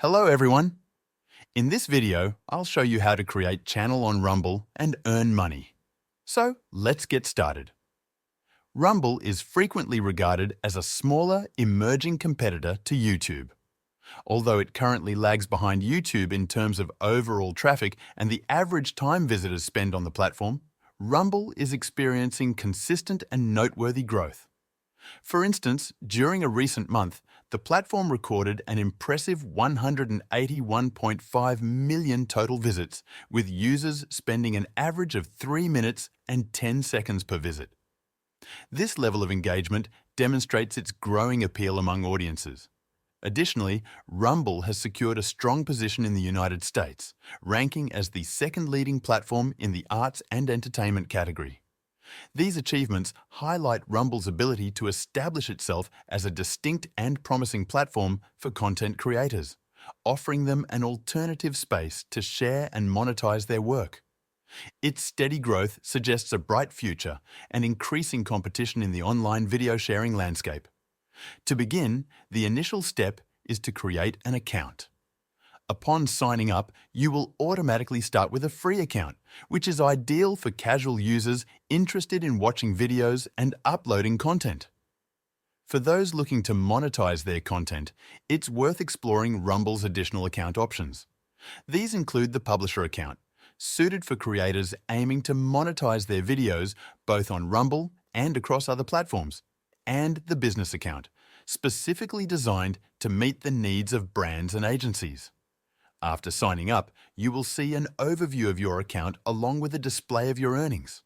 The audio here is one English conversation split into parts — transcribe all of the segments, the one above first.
Hello everyone! In this video, I'll show you how to create channel on Rumble and earn money. So let's get started. Rumble is frequently regarded as a smaller, emerging competitor to YouTube. Although it currently lags behind YouTube in terms of overall traffic and the average time visitors spend on the platform, Rumble is experiencing consistent and noteworthy growth. For instance, during a recent month, the platform recorded an impressive 181.5 million total visits, with users spending an average of 3 minutes and 10 seconds per visit. This level of engagement demonstrates its growing appeal among audiences. Additionally, Rumble has secured a strong position in the United States, ranking as the second leading platform in the arts and entertainment category. These achievements highlight Rumble's ability to establish itself as a distinct and promising platform for content creators, offering them an alternative space to share and monetize their work. Its steady growth suggests a bright future and increasing competition in the online video sharing landscape. To begin, the initial step is to create an account. Upon signing up, you will automatically start with a free account, which is ideal for casual users interested in watching videos and uploading content. For those looking to monetize their content, it's worth exploring Rumble's additional account options. These include the publisher account, suited for creators aiming to monetize their videos both on Rumble and across other platforms, and the business account, specifically designed to meet the needs of brands and agencies. After signing up, you will see an overview of your account along with a display of your earnings.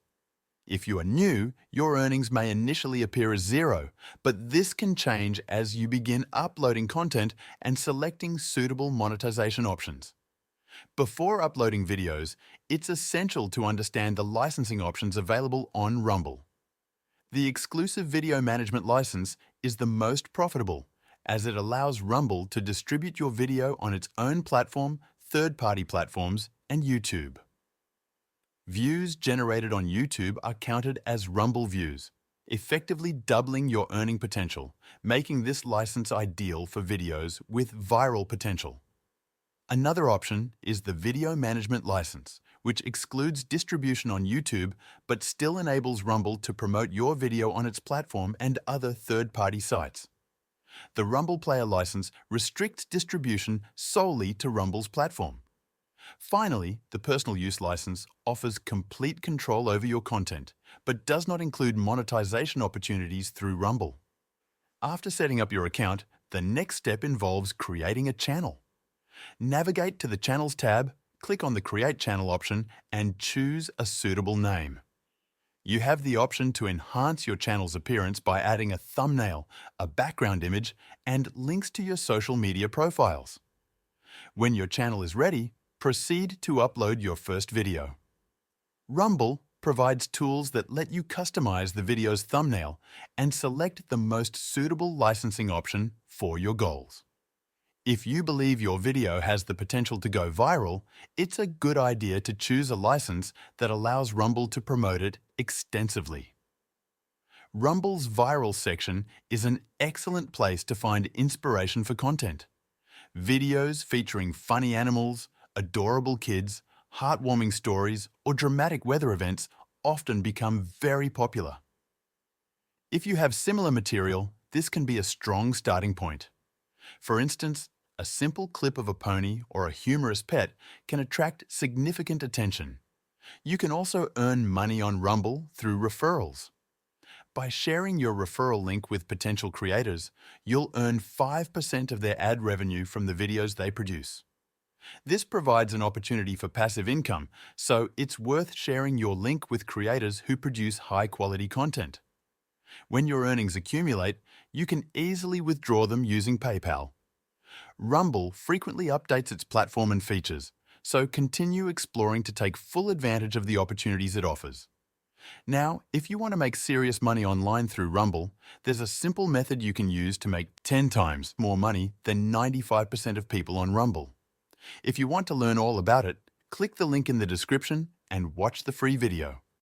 If you are new, your earnings may initially appear as zero, but this can change as you begin uploading content and selecting suitable monetization options. Before uploading videos, it's essential to understand the licensing options available on Rumble. The exclusive video management license is the most profitable, as it allows Rumble to distribute your video on its own platform, third-party platforms, and YouTube. Views generated on YouTube are counted as Rumble views, effectively doubling your earning potential, making this license ideal for videos with viral potential. Another option is the video management license, which excludes distribution on YouTube but still enables Rumble to promote your video on its platform and other third-party sites. The Rumble Player license restricts distribution solely to Rumble's platform. Finally, the personal use license offers complete control over your content, but does not include monetization opportunities through Rumble. After setting up your account, the next step involves creating a channel. Navigate to the Channels tab, click on the Create Channel option, and choose a suitable name. You have the option to enhance your channel's appearance by adding a thumbnail, a background image, and links to your social media profiles. When your channel is ready, proceed to upload your first video. Rumble provides tools that let you customize the video's thumbnail and select the most suitable licensing option for your goals. If you believe your video has the potential to go viral, it's a good idea to choose a license that allows Rumble to promote it extensively. Rumble's viral section is an excellent place to find inspiration for content. Videos featuring funny animals, adorable kids, heartwarming stories, or dramatic weather events often become very popular. If you have similar material, this can be a strong starting point. For instance, a simple clip of a pony or a humorous pet can attract significant attention. You can also earn money on Rumble through referrals. By sharing your referral link with potential creators, you'll earn 5% of their ad revenue from the videos they produce. This provides an opportunity for passive income, so it's worth sharing your link with creators who produce high-quality content. When your earnings accumulate, you can easily withdraw them using PayPal. Rumble frequently updates its platform and features, so continue exploring to take full advantage of the opportunities it offers. Now, if you want to make serious money online through Rumble, there's a simple method you can use to make 10 times more money than 95% of people on Rumble. If you want to learn all about it, click the link in the description and watch the free video.